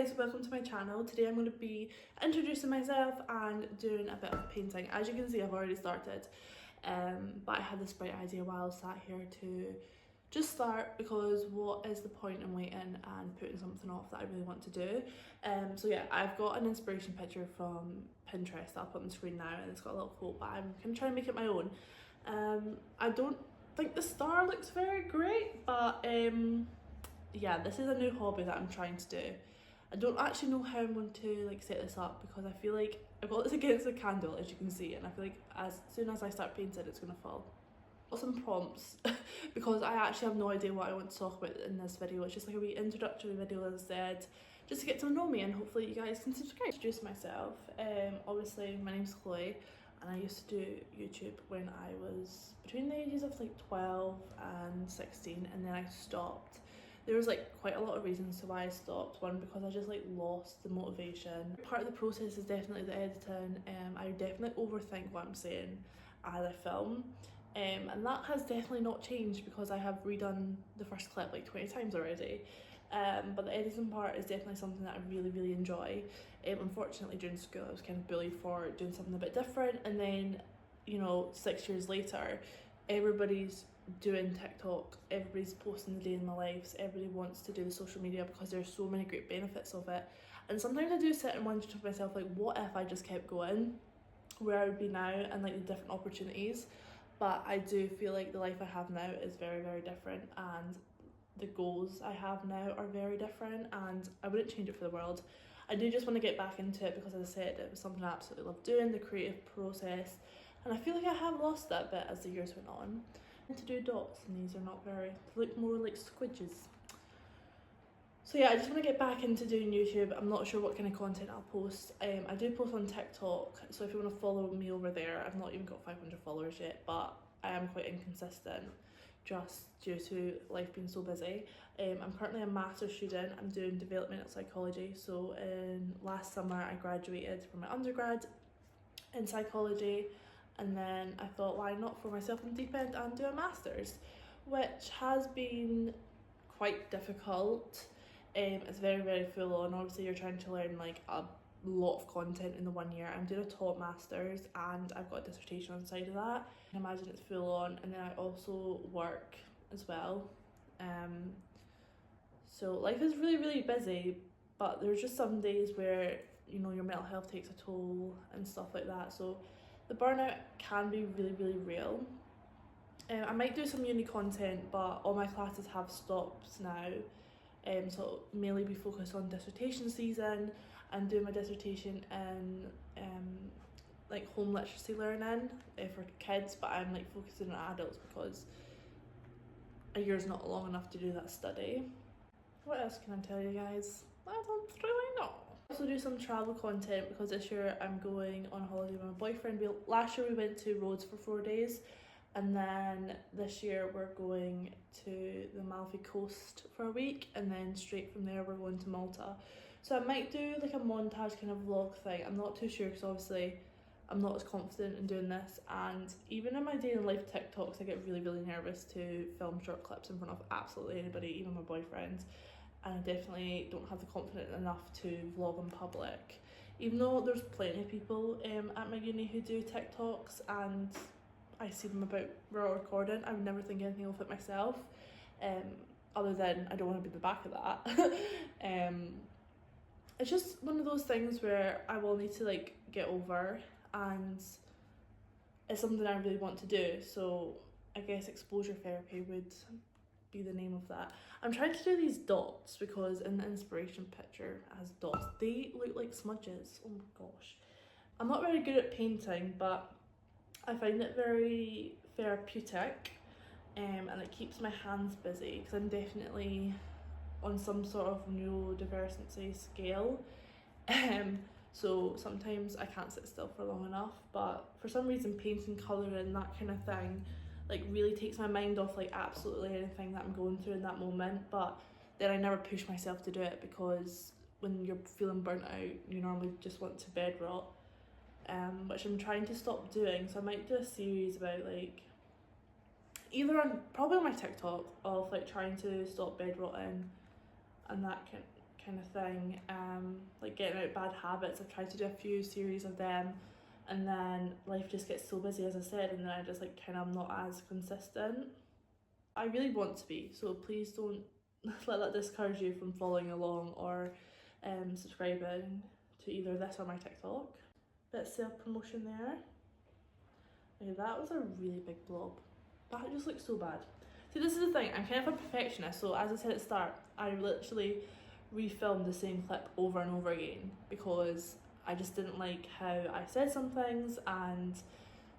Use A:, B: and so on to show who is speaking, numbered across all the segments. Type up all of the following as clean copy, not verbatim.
A: guys, welcome to my channel. Today I'm going to be introducing myself and doing a bit of painting. As you can see, I've already started, but I had this bright idea while I was sat here to just start, because what is the point in waiting and putting something off that I really want to do. So yeah, I've got an inspiration picture from Pinterest up on the screen now, and it's got a little quote, but I'm going to try and make it my own. I don't think the star looks very great, but yeah, this is a new hobby that I'm trying to do. I don't actually know how I'm going to set this up, because I feel like I've got this against the candle, as you can see, and I feel like as soon as I start painting it's going to fall. Got some prompts because I actually have no idea what I want to talk about in this video. It's just like a wee introductory video, as I said, just to get to know me, and hopefully you guys can subscribe. Introduce myself. Obviously my name's Chloe, and I used to do YouTube when I was between the ages of 12 and 16, and then I stopped. There was quite a lot of reasons to why I stopped. One, because I just lost the motivation. Part of the process is definitely the editing. I definitely overthink what I'm saying as I film, and that has definitely not changed, because I have redone the first clip 20 times already. But the editing part is definitely something that I really enjoy. Unfortunately during school I was kind of bullied for doing something a bit different, and then 6 years later everybody's doing TikTok, everybody's posting the day in my lives, everybody wants to do the social media because there's so many great benefits of it. And sometimes I do sit and wonder to myself, what if I just kept going, where I would be now, and the different opportunities. But I do feel like the life I have now is very different, and the goals I have now are very different, and I wouldn't change it for the world. I do just want to get back into it, because as I said, it was something I absolutely love doing, the creative process, and I feel like I have lost that bit as the years went on. And to do dots, and these are not very, they look more like squidges. So yeah, I just want to get back into doing YouTube. I'm not sure what kind of content I'll post. I do post on TikTok, so if you want to follow me over there, I've not even got 500 followers yet, but I am quite inconsistent just due to life being so busy. I'm currently a master's student. I'm doing developmental psychology, so last summer I graduated from my undergrad in psychology, and then I thought, why not throw myself in the deep end and do a master's, which has been quite difficult. It's very full on. Obviously you're trying to learn a lot of content in the 1 year. I'm doing a top master's and I've got a dissertation on the side of that. I can imagine it's full on, and then I also work as well. So life is really busy, but there's just some days where your mental health takes a toll and stuff like that. So the burnout can be really real. I might do some uni content, but all my classes have stopped now. So it'll mainly be focused on dissertation season and doing my dissertation in home literacy learning for kids, but I'm focusing on adults because a year's not long enough to do that study. What else can I tell you guys? I don't really know. I also do some travel content, because this year I'm going on holiday with my boyfriend. Last year we went to Rhodes for 4 days, and then this year we're going to the Amalfi Coast for a week, and then straight from there we're going to Malta. So I might do a montage kind of vlog thing. I'm not too sure, because obviously I'm not as confident in doing this, and even in my daily life TikToks I get really nervous to film short clips in front of absolutely anybody, even my boyfriend. And I definitely don't have the confidence enough to vlog in public, even though there's plenty of people at my uni who do TikToks, and I see them about raw recording. I would never think anything of it myself, other than I don't want to be the back of that. It's just one of those things where I will need to get over, and it's something I really want to do. So I guess exposure therapy would be the name of that. I'm trying to do these dots, because in the inspiration picture it has dots. They look like smudges. Oh my gosh. I'm not very good at painting, but I find it very therapeutic, and it keeps my hands busy, because I'm definitely on some sort of neurodiversity scale. So sometimes I can't sit still for long enough, but for some reason painting, colouring, that kind of thing really takes my mind off absolutely anything that I'm going through in that moment. But then I never push myself to do it, because when you're feeling burnt out you normally just want to bed rot, which I'm trying to stop doing. So I might do a series about either probably on my TikTok of trying to stop bed rotting and that kind of thing, like getting out bad habits. I've tried to do a few series of them, and then life just gets so busy, as I said, and then I just like kind of am not as consistent. I really want to be, so please don't let that discourage you from following along or subscribing to either this or my TikTok. Bit of self-promotion there. Okay, that was a really big blob. That just looks so bad. See, this is the thing, I'm kind of a perfectionist, so as I said at the start, I literally refilmed the same clip over and over again because I just didn't like how I said some things, and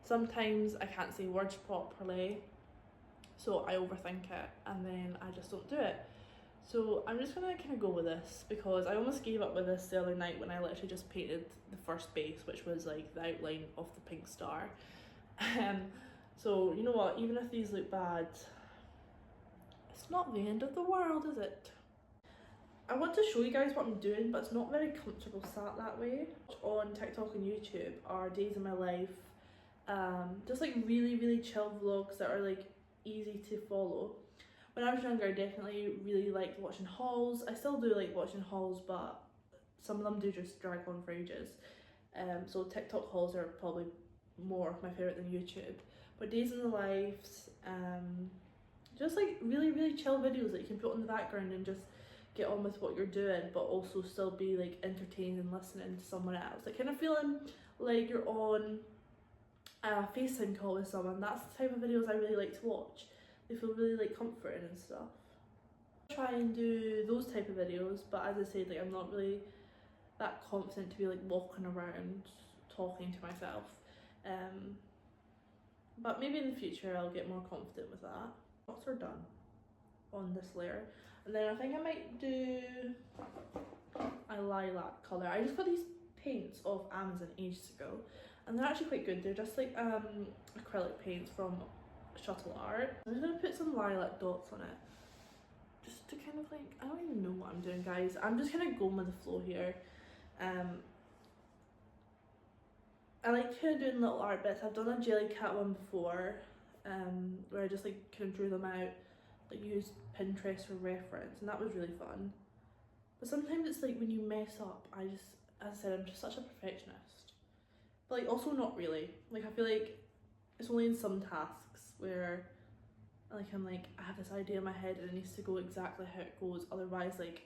A: sometimes I can't say words properly, so I overthink it and then I just don't do it. So I'm just gonna kind of go with this because I almost gave up with this the other night when I literally just painted the first base, which was like the outline of the pink star. So you know what, even if these look bad, it's not the end of the world, is it? I want to show you guys what I'm doing, but it's not very comfortable sat that way. On TikTok and YouTube are days in my life, just like really chill vlogs that are like easy to follow. When I was younger, I definitely really liked watching hauls. I still do like watching hauls, but some of them do just drag on for ages. So TikTok hauls are probably more my favourite than YouTube. But days in the lives, just like really chill videos that you can put on the background and just get on with what you're doing, but also still be like entertained and listening to someone else. Like kind of feeling like you're on a FaceTime call with someone. That's the type of videos I really like to watch. They feel really like comforting and stuff. I try and do those type of videos, but as I said, like I'm not really that confident to be like walking around talking to myself. But maybe in the future I'll get more confident with that. Dots are done on this layer, and then I think I might do a lilac colour. I just got these paints off Amazon ages ago, and they're actually quite good. They're just like acrylic paints from Shuttle Art. I'm just gonna put some lilac dots on it, just to kind of like, I don't even know what I'm doing, guys. I'm just kind of going with the flow here. I like kind of doing little art bits. I've done a Jellycat one before, where I just like kind of drew them out, like used Pinterest for reference, and that was really fun. But sometimes it's like when you mess up, as I said, I'm just such a perfectionist. But like also not really. Like I feel like it's only in some tasks where like I'm like, I have this idea in my head and it needs to go exactly how it goes, otherwise like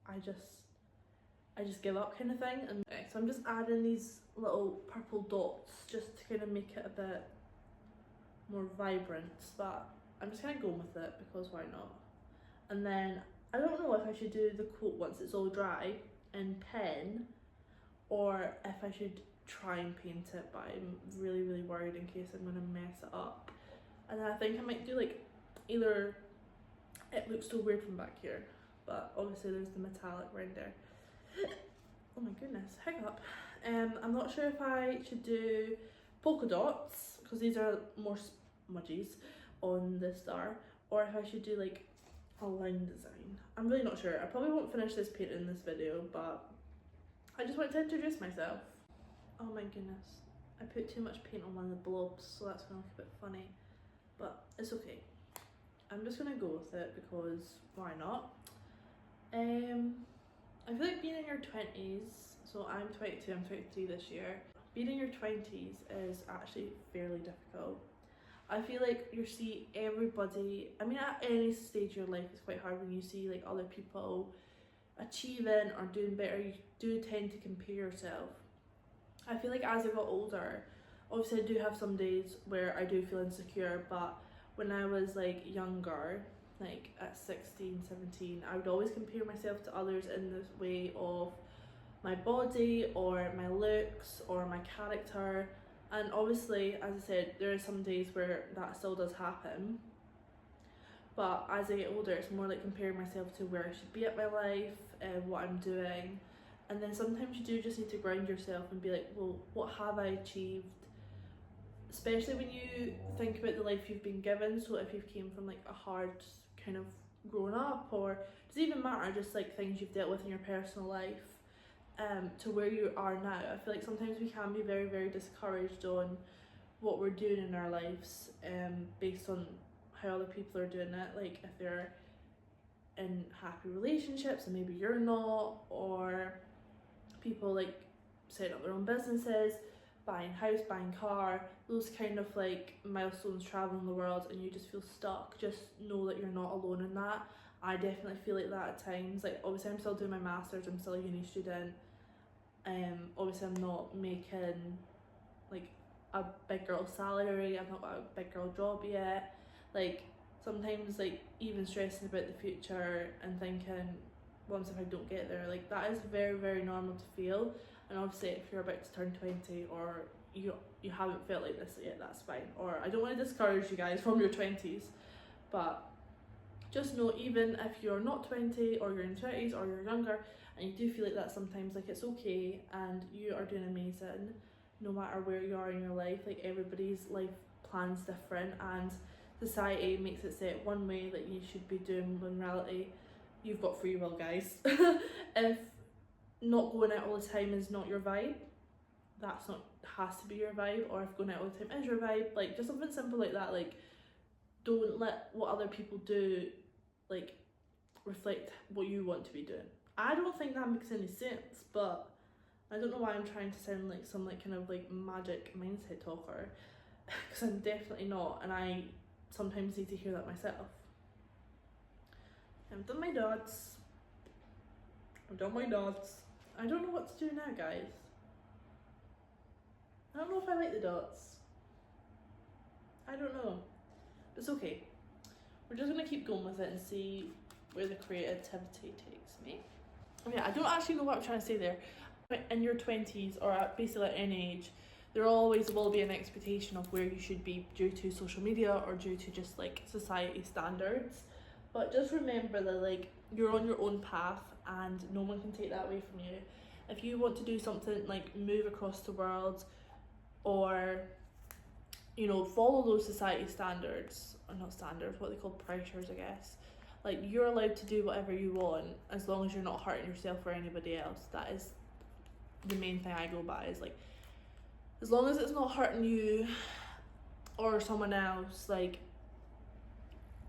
A: I just give up kind of thing. And okay, so I'm just adding these little purple dots just to kind of make it a bit more vibrant, but I'm just kind of going with it because why not. And then I don't know if I should do the quote once it's all dry in pen, or if I should try and paint it, but I'm really worried in case I'm going to mess it up. And then I think I might do like either, it looks so weird from back here, but obviously there's the metallic right there. Oh my goodness, hiccup. I'm not sure if I should do polka dots, because these are more smudgies on the star, or if I should do like a line design. I'm really not sure. I probably won't finish this paint in this video, but I just wanted to introduce myself. Oh my goodness, I put too much paint on one of the blobs, so that's gonna look a bit funny, but it's okay. I'm just gonna go with it because why not? I feel like being in your 20s, so I'm 22, I'm 23 this year. Being in your 20s is actually fairly difficult. I feel like you see everybody, I mean at any stage of your life it's quite hard when you see like other people achieving or doing better. You do tend to compare yourself. I feel like as I got older, obviously I do have some days where I do feel insecure, but when I was like younger, like at 16, 17, I would always compare myself to others in this way of my body or my looks or my character. And obviously, as I said, there are some days where that still does happen, but as I get older it's more like comparing myself to where I should be at my life and what I'm doing. And then sometimes you do just need to ground yourself and be like, well, what have I achieved? Especially when you think about the life you've been given. So if you've came from like a hard kind of growing up, or does it even matter, just like things you've dealt with in your personal life, to where you are now. I feel like sometimes we can be very discouraged on what we're doing in our lives, based on how other people are doing it. Like if they're in happy relationships and maybe you're not, or people like setting up their own businesses, buying house, buying car, those kind of like milestones, traveling the world, and you just feel stuck, just know that you're not alone in that. I definitely feel like that at times. Like obviously I'm still doing my masters, I'm still a uni student, obviously I'm not making like a big girl salary, I've not got a big girl job yet. Like sometimes like even stressing about the future and thinking, once if I don't get there, like that is very, very normal to feel. And obviously if you're about to turn 20 or you haven't felt like this yet, that's fine. Or I don't want to discourage you guys from your 20s, but just know, even if you're not 20 or you're in 20s or you're younger and you do feel like that sometimes, like it's okay and you are doing amazing no matter where you are in your life. Like everybody's life plan's different and society makes it set one way that you should be doing, when in reality you've got free will, guys. If not going out all the time is not your vibe, that's not has to be your vibe. Or if going out all the time is your vibe, like just something simple like that. Like don't let what other people do like reflect what you want to be doing. I don't think that makes any sense, but I don't know why I'm trying to sound like some like kind of like magic mindset talker, because I'm definitely not, and I sometimes need to hear that myself. I've done my dots. I don't know what to do now, guys. I don't know if I like the dots. I don't know. It's okay. We're just gonna keep going with it and see where the creativity takes me. Okay, I don't actually know what I'm trying to say there. In your 20s or at basically at any age, there always will be an expectation of where you should be due to social media or due to just like society standards. But just remember that like you're on your own path and no one can take that away from you. If you want to do something like move across the world, or you know, follow those society standards, or not standards, what they call pressures, I guess. Like you're allowed to do whatever you want as long as you're not hurting yourself or anybody else. That is the main thing I go by, is like as long as it's not hurting you or someone else, like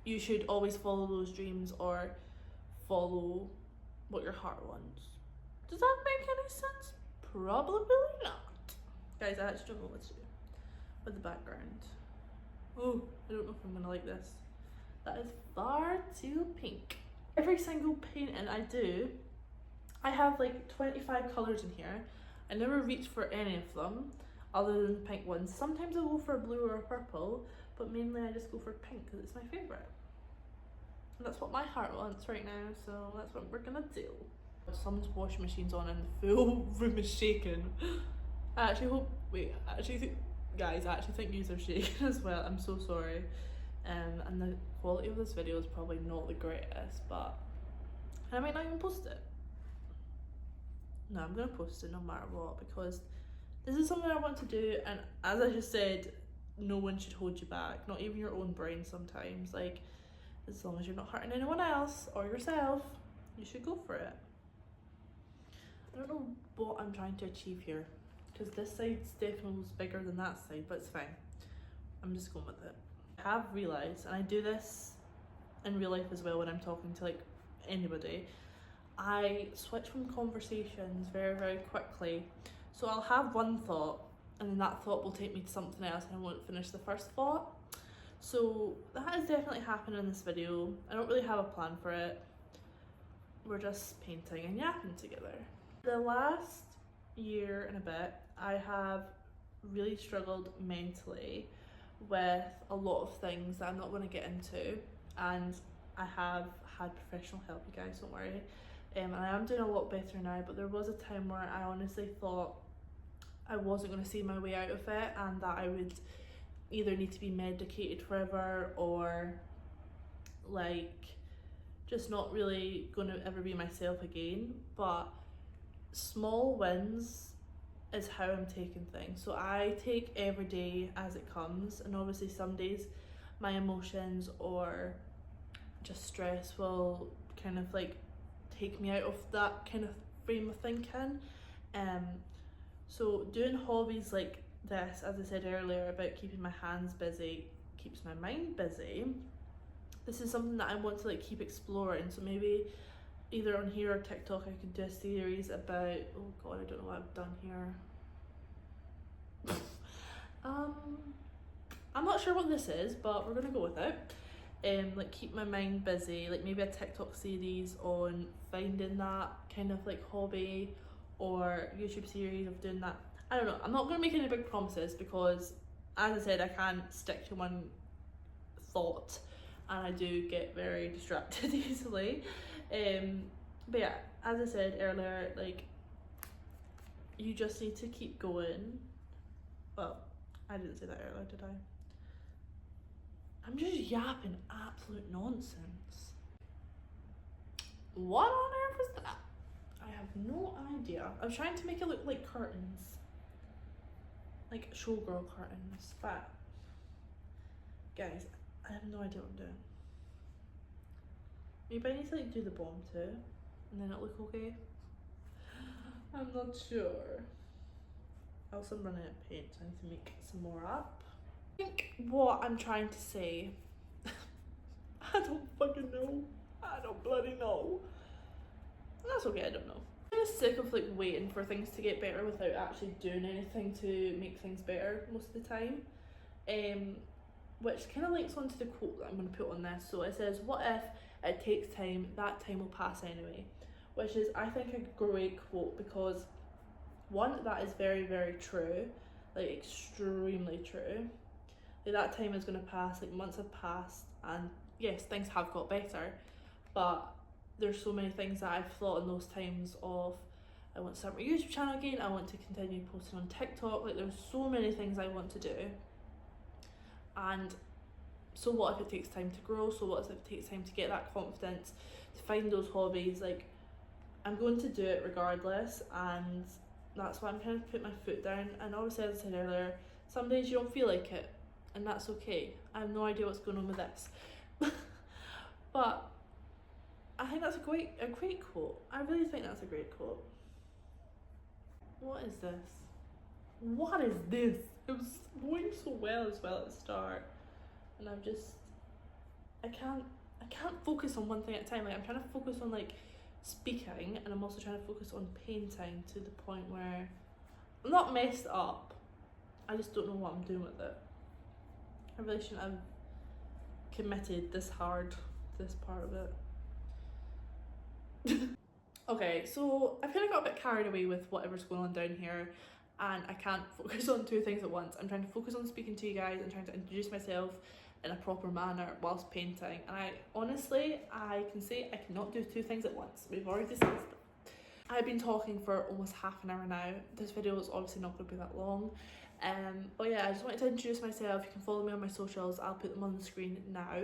A: you should always follow those dreams or follow what your heart wants. Does that make any sense? Probably not. Guys, I actually don't know what to do with the background. Oh, I don't know if I'm gonna like this. That is far too pink. Every single painting I do, I have like 25 colours in here. I never reach for any of them other than the pink ones. Sometimes I'll go for a blue or a purple, but mainly I just go for pink because it's my favourite. And that's what my heart wants right now, so that's what we're gonna do. Someone's washing machine's on and the full room is shaking. I actually hope, guys, I actually think yous are shaking as well. I'm so sorry. And the quality of this video is probably not the greatest, but I might not even post it. No, I'm gonna post it no matter what, because this is something I want to do, and as I just said, no one should hold you back, not even your own brain sometimes. Like, as long as you're not hurting anyone else or yourself, you should go for it. I don't know what I'm trying to achieve here, because this side's definitely bigger than that side, but it's fine. I'm just going with it. I have realised, and I do this in real life as well when I'm talking to like anybody, I switch from conversations very, very quickly. So I'll have one thought and then that thought will take me to something else and I won't finish the first thought. So that is definitely happening in this video. I don't really have a plan for it. We're just painting and yapping together. The last year and a bit, I have really struggled mentally with a lot of things that I'm not going to get into, and I have had professional help, you guys, don't worry. And I am doing a lot better now, but there was a time where I honestly thought I wasn't going to see my way out of it, and that I would either need to be medicated forever or like just not really going to ever be myself again. But small wins is how I'm taking things. So I take every day as it comes, and obviously some days my emotions or just stress will kind of like take me out of that kind of frame of thinking. So doing hobbies like this, as I said earlier about keeping my hands busy, keeps my mind busy, this is something that I want to like keep exploring. So maybe either on here or TikTok I could do a series about, oh god, I don't know what I've done here. I'm not sure what this is, but we're gonna go with it. Like keep my mind busy, like maybe a TikTok series on finding that kind of like hobby, or YouTube series of doing that. I don't know, I'm not gonna make any big promises because as I said, I can't stick to one thought and I do get very distracted easily. But yeah, as I said earlier, like you just need to keep going. Well, I didn't say that earlier, did I? I'm just yapping absolute nonsense. What on earth was that? I have no idea. I was trying to make it look like curtains. Like showgirl curtains, but guys, I have no idea what I'm doing. Maybe I need to like do the bomb too, and then it'll look okay. I'm not sure. Also, I'm running out of paint, so I need to make some more up. I think what I'm trying to say, I don't fucking know. I don't bloody know. That's okay, I don't know. I'm kind of sick of like waiting for things to get better without actually doing anything to make things better most of the time. Which kind of links onto the quote that I'm going to put on this. So it says, what if it takes time, that time will pass anyway. Which is, I think, a great quote because one, that is very, very true, like extremely true. Like that time is going to pass, like months have passed, and yes, things have got better, but there's so many things that I've thought in those times of, I want to start my YouTube channel again, I want to continue posting on TikTok, like there's so many things I want to do. And so what if it takes time to grow? So what if it takes time to get that confidence, to find those hobbies? Like, I'm going to do it regardless, and that's why I'm kind of putting my foot down. And obviously, as I said earlier, some days you don't feel like it, and that's okay. I have no idea what's going on with this. But I think that's a great quote. I really think that's a great quote. What is this? What is this? It was going so well at the start, and I can't focus on one thing at a time. Like, I'm trying to focus on like speaking, and I'm also trying to focus on painting to the point where I'm not messed up. I just don't know what I'm doing with it. I really shouldn't have committed this hard to this part of it. Okay, so I've kind of got a bit carried away with whatever's going on down here, and I can't focus on two things at once. I'm trying to focus on speaking to you guys and trying to introduce myself in a proper manner whilst painting, and I can say I cannot do two things at once. We've already discussed it. I've been talking for almost half an hour now. This video is obviously not going to be that long. But yeah, I just wanted to introduce myself. You can follow me on my socials, I'll put them on the screen now.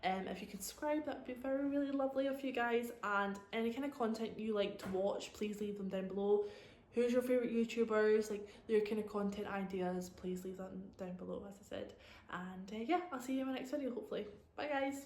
A: If you could subscribe, that would be very, really lovely of you guys, and any kind of content you like to watch, please leave them down below. Who's your favourite YouTubers, like their kind of content ideas, please leave them down below, as I said. And yeah, I'll see you in my next video hopefully. Bye guys!